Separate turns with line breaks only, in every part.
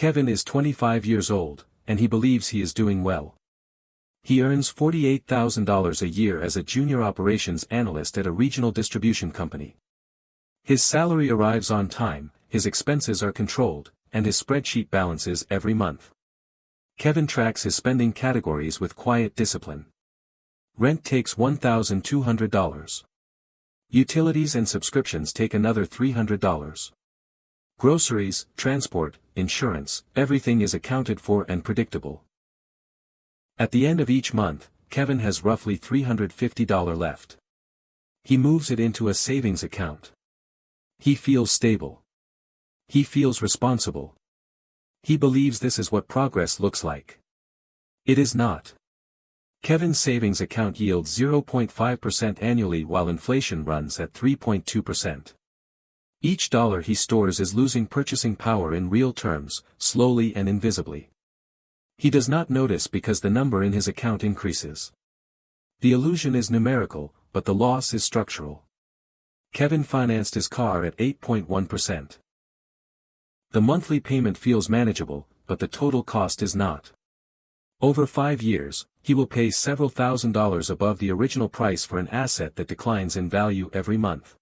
Kevin is 25 years old, and he believes he is doing well. He earns $48,000 a year as a junior operations analyst at a regional distribution company. His salary arrives on time, his expenses are controlled, and his spreadsheet balances every month. Kevin tracks his spending categories with quiet discipline. Rent takes $1,200. Utilities and subscriptions take another $300. Groceries, transport, insurance, everything is accounted for and predictable. At the end of each month, Kevin has roughly $350 left. He moves it into a savings account. He feels stable. He feels responsible. He believes this is what progress looks like. It is not. Kevin's savings account yields 0.5% annually while inflation runs at 3.2%. Each dollar he stores is losing purchasing power in real terms, slowly and invisibly. He does not notice because the number in his account increases. The illusion is numerical, but the loss is structural. Kevin financed his car at 8.1%. The monthly payment feels manageable, but the total cost is not. Over 5 years, he will pay several $1,000s above the original price for an asset that declines in value every month.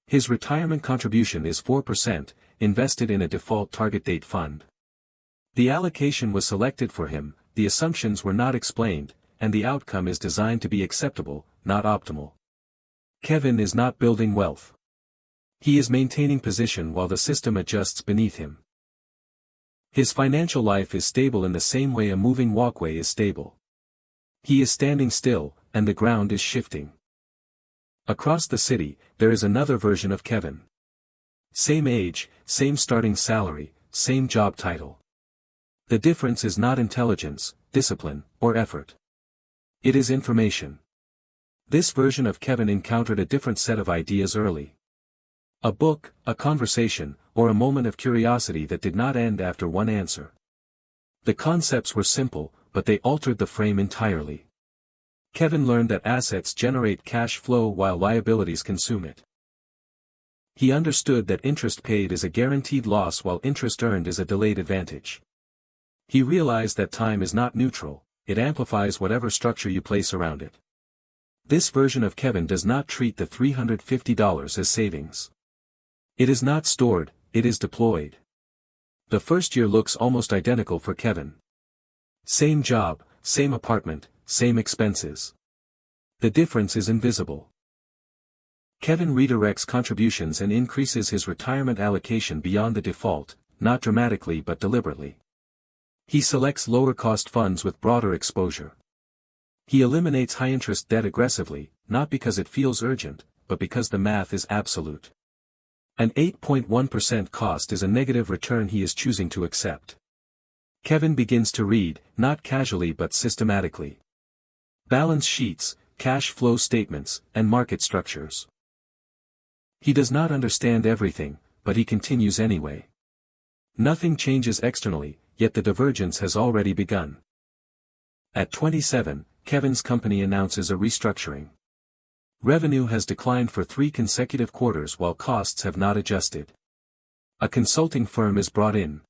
His retirement contribution is 4%, invested in a default target date fund. The allocation was selected for him, the assumptions were not explained, and the outcome is designed to be acceptable, not optimal. Kevin is not building wealth. He is maintaining position while the system adjusts beneath him. His financial life is stable in the same way a moving walkway is stable. He is standing still, and the ground is shifting. Across the city, there is another version of Kevin. Same age, same starting salary, same job title. The difference is not intelligence, discipline, or effort. It is information. This version of Kevin encountered a different set of ideas early. A book, a conversation, or a moment of curiosity that did not end after one answer. The concepts were simple, but they altered the frame entirely. Kevin learned that assets generate cash flow while liabilities consume it. He understood that interest paid is a guaranteed loss while interest earned is a delayed advantage. He realized that time is not neutral, it amplifies whatever structure you place around it. This version of Kevin does not treat the $350 as savings. It is not stored, it is deployed. The first year looks almost identical for Kevin. Same job, same apartment, same expenses. The difference is invisible. Kevin redirects contributions and increases his retirement allocation beyond the default, not dramatically but deliberately. He selects lower-cost funds with broader exposure. He eliminates high-interest debt aggressively, not because it feels urgent, but because the math is absolute. An 8.1% cost is a negative return he is choosing to accept. Kevin begins to read, not casually but systematically. Balance sheets, cash flow statements, and market structures. He does not understand everything, but he continues anyway. Nothing changes externally, yet the divergence has already begun. At 27, Kevin's company announces a restructuring. Revenue has declined for 3 consecutive quarters while costs have not adjusted. A consulting firm is brought in.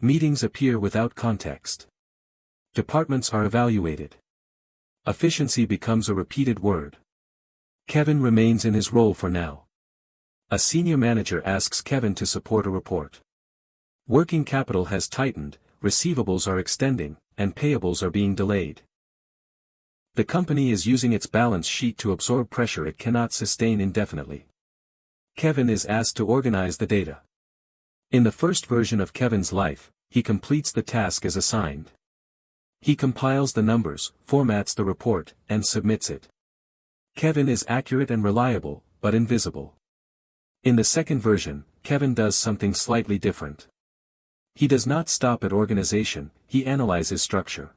Meetings appear without context. Departments are evaluated. Efficiency becomes a repeated word. Kevin remains in his role for now. A senior manager asks Kevin to support a report. Working capital has tightened, receivables are extending, and payables are being delayed. The company is using its balance sheet to absorb pressure it cannot sustain indefinitely. Kevin is asked to organize the data. In the first version of Kevin's life, he completes the task as assigned. He compiles the numbers, formats the report, and submits it. Kevin is accurate and reliable, but invisible. In the second version, Kevin does something slightly different. He does not stop at organization, he analyzes structure.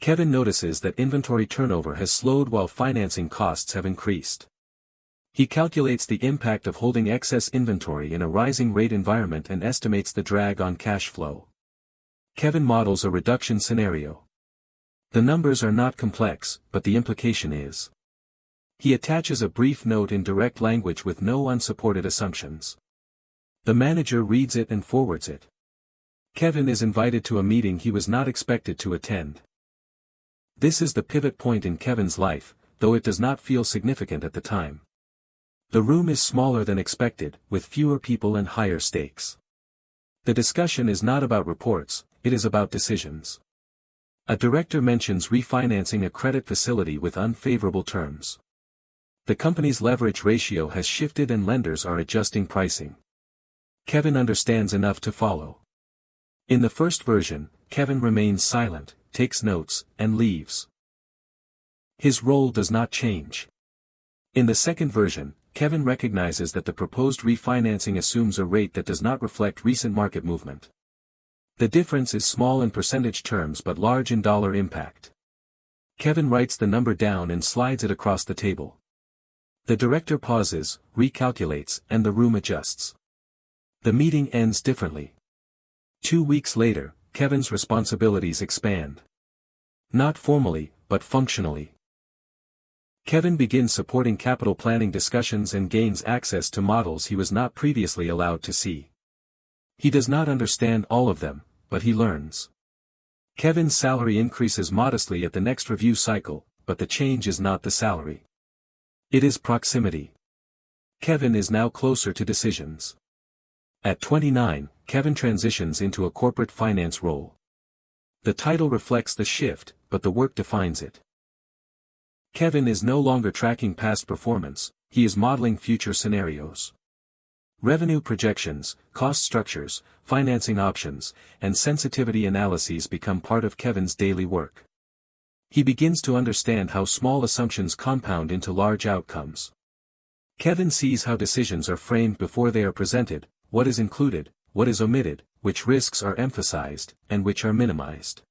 Kevin notices that inventory turnover has slowed while financing costs have increased. He calculates the impact of holding excess inventory in a rising rate environment and estimates the drag on cash flow. Kevin models a reduction scenario. The numbers are not complex, but the implication is. He attaches a brief note in direct language with no unsupported assumptions. The manager reads it and forwards it. Kevin is invited to a meeting he was not expected to attend. This is the pivot point in Kevin's life, though it does not feel significant at the time. The room is smaller than expected, with fewer people and higher stakes. The discussion is not about reports, it is about decisions. A director mentions refinancing a credit facility with unfavorable terms. The company's leverage ratio has shifted and lenders are adjusting pricing. Kevin understands enough to follow. In the first version, Kevin remains silent, takes notes, and leaves. His role does not change. In the second version, Kevin recognizes that the proposed refinancing assumes a rate that does not reflect recent market movement. The difference is small in percentage terms but large in dollar impact. Kevin writes the number down and slides it across the table. The director pauses, recalculates, and the room adjusts. The meeting ends differently. 2 weeks later, Kevin's responsibilities expand. Not formally, but functionally. Kevin begins supporting capital planning discussions and gains access to models he was not previously allowed to see. He does not understand all of them, but he learns. Kevin's salary increases modestly at the next review cycle, but the change is not the salary. It is proximity. Kevin is now closer to decisions. At 29, Kevin transitions into a corporate finance role. The title reflects the shift, but the work defines it. Kevin is no longer tracking past performance, he is modeling future scenarios. Revenue projections, cost structures, financing options, and sensitivity analyses become part of Kevin's daily work. He begins to understand how small assumptions compound into large outcomes. Kevin sees how decisions are framed before they are presented, what is included, what is omitted, which risks are emphasized, and which are minimized.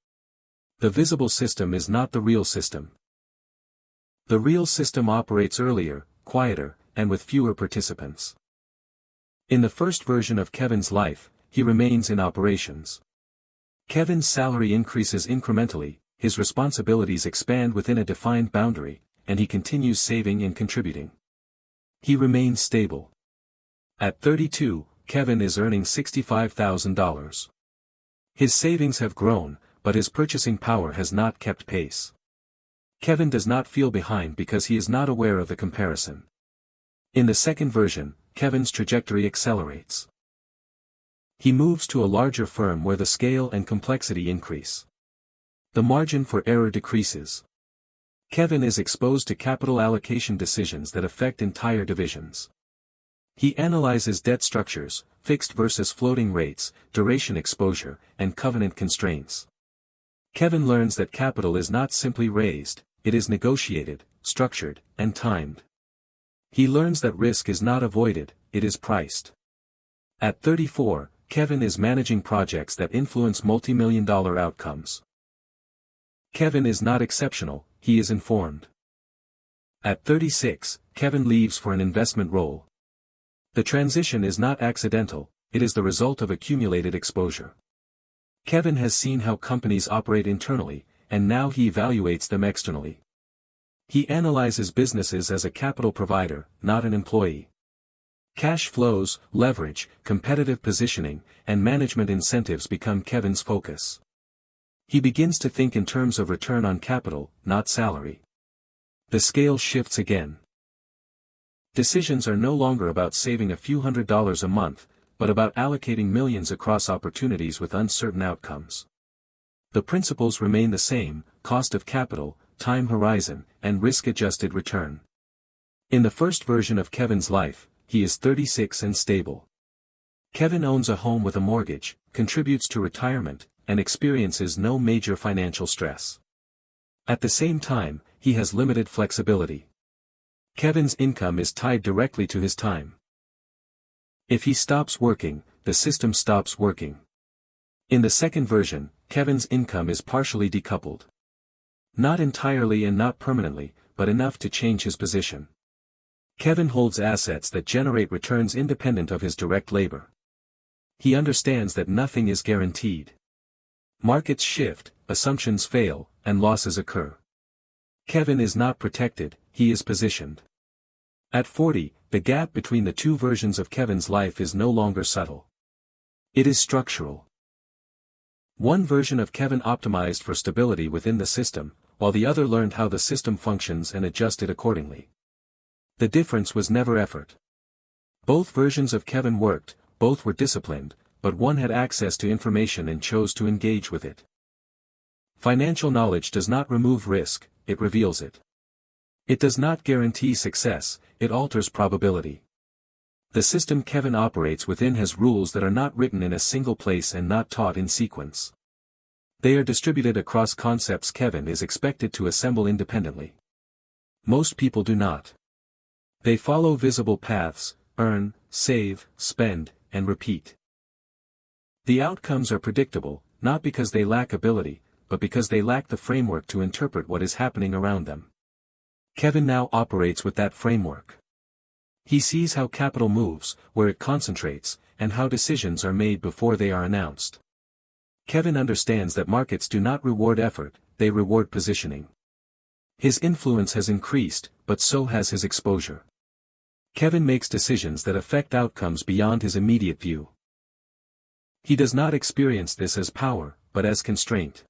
The visible system is not the real system. The real system operates earlier, quieter, and with fewer participants. In the first version of Kevin's life, he remains in operations. Kevin's salary increases incrementally, his responsibilities expand within a defined boundary, and he continues saving and contributing. He remains stable. At 32, Kevin is earning $65,000. His savings have grown, but his purchasing power has not kept pace. Kevin does not feel behind because he is not aware of the comparison. In the second version, Kevin's trajectory accelerates. He moves to a larger firm where the scale and complexity increase. The margin for error decreases. Kevin is exposed to capital allocation decisions that affect entire divisions. He analyzes debt structures, fixed versus floating rates, duration exposure, and covenant constraints. Kevin learns that capital is not simply raised, it is negotiated, structured, and timed. He learns that risk is not avoided, it is priced. At 34, Kevin is managing projects that influence multi-million-dollar outcomes. Kevin is not exceptional, he is informed. At 36, Kevin leaves for an investment role. The transition is not accidental, it is the result of accumulated exposure. Kevin has seen how companies operate internally, and now he evaluates them externally. He analyzes businesses as a capital provider, not an employee. Cash flows, leverage, competitive positioning, and management incentives become Kevin's focus. He begins to think in terms of return on capital, not salary. The scale shifts again. Decisions are no longer about saving a few $100s a month, but about allocating millions across opportunities with uncertain outcomes. The principles remain the same: cost of capital, time horizon, and risk-adjusted return. In the first version of Kevin's life, he is 36 and stable. Kevin owns a home with a mortgage, contributes to retirement, and experiences no major financial stress. At the same time, he has limited flexibility. Kevin's income is tied directly to his time. If he stops working, the system stops working. In the second version, Kevin's income is partially decoupled. Not entirely and not permanently, but enough to change his position. Kevin holds assets that generate returns independent of his direct labor. He understands that nothing is guaranteed. Markets shift, assumptions fail, and losses occur. Kevin is not protected, he is positioned. At 40, the gap between the two versions of Kevin's life is no longer subtle. It is structural. One version of Kevin optimized for stability within the system, while the other learned how the system functions and adjusted accordingly. The difference was never effort. Both versions of Kevin worked, both were disciplined, but one had access to information and chose to engage with it. Financial knowledge does not remove risk, it reveals it. It does not guarantee success, it alters probability. The system Kevin operates within has rules that are not written in a single place and not taught in sequence. They are distributed across concepts Kevin is expected to assemble independently. Most people do not. They follow visible paths: earn, save, spend, and repeat. The outcomes are predictable, not because they lack ability, but because they lack the framework to interpret what is happening around them. Kevin now operates with that framework. He sees how capital moves, where it concentrates, and how decisions are made before they are announced. Kevin understands that markets do not reward effort, they reward positioning. His influence has increased, but so has his exposure. Kevin makes decisions that affect outcomes beyond his immediate view. He does not experience this as power, but as constraint.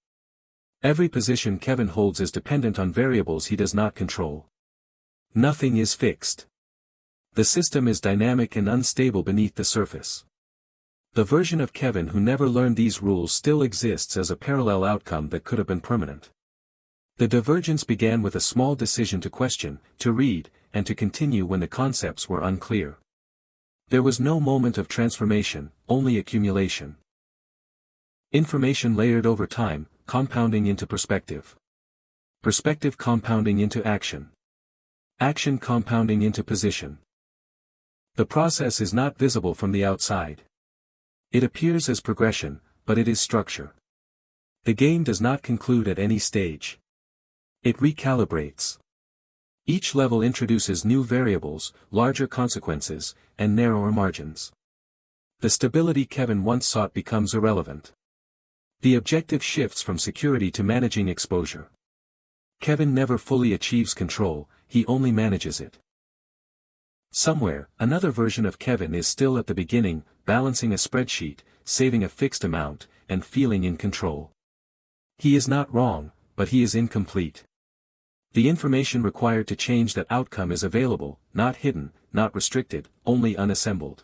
Every position Kevin holds is dependent on variables he does not control. Nothing is fixed. The system is dynamic and unstable beneath the surface. The version of Kevin who never learned these rules still exists as a parallel outcome that could have been permanent. The divergence began with a small decision to question, to read, and to continue when the concepts were unclear. There was no moment of transformation, only accumulation. Information layered over time, compounding into perspective. Perspective compounding into action. Action compounding into position. The process is not visible from the outside. It appears as progression, but it is structure. The game does not conclude at any stage. It recalibrates. Each level introduces new variables, larger consequences, and narrower margins. The stability Kevin once sought becomes irrelevant. The objective shifts from security to managing exposure. Kevin never fully achieves control, he only manages it. Somewhere, another version of Kevin is still at the beginning, balancing a spreadsheet, saving a fixed amount, and feeling in control. He is not wrong, but he is incomplete. The information required to change that outcome is available, not hidden, not restricted, only unassembled.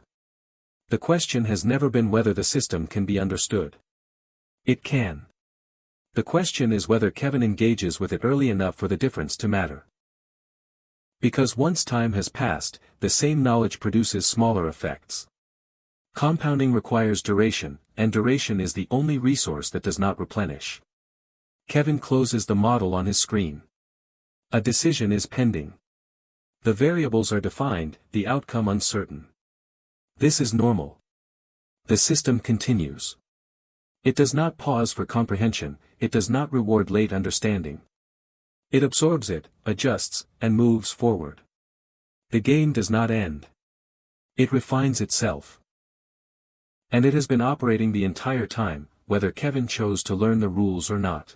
The question has never been whether the system can be understood. It can. The question is whether Kevin engages with it early enough for the difference to matter. Because once time has passed, the same knowledge produces smaller effects. Compounding requires duration, and duration is the only resource that does not replenish. Kevin closes the model on his screen. A decision is pending. The variables are defined, the outcome uncertain. This is normal. The system continues. It does not pause for comprehension, it does not reward late understanding. It absorbs it, adjusts, and moves forward. The game does not end. It refines itself. And it has been operating the entire time, whether Kevin chose to learn the rules or not.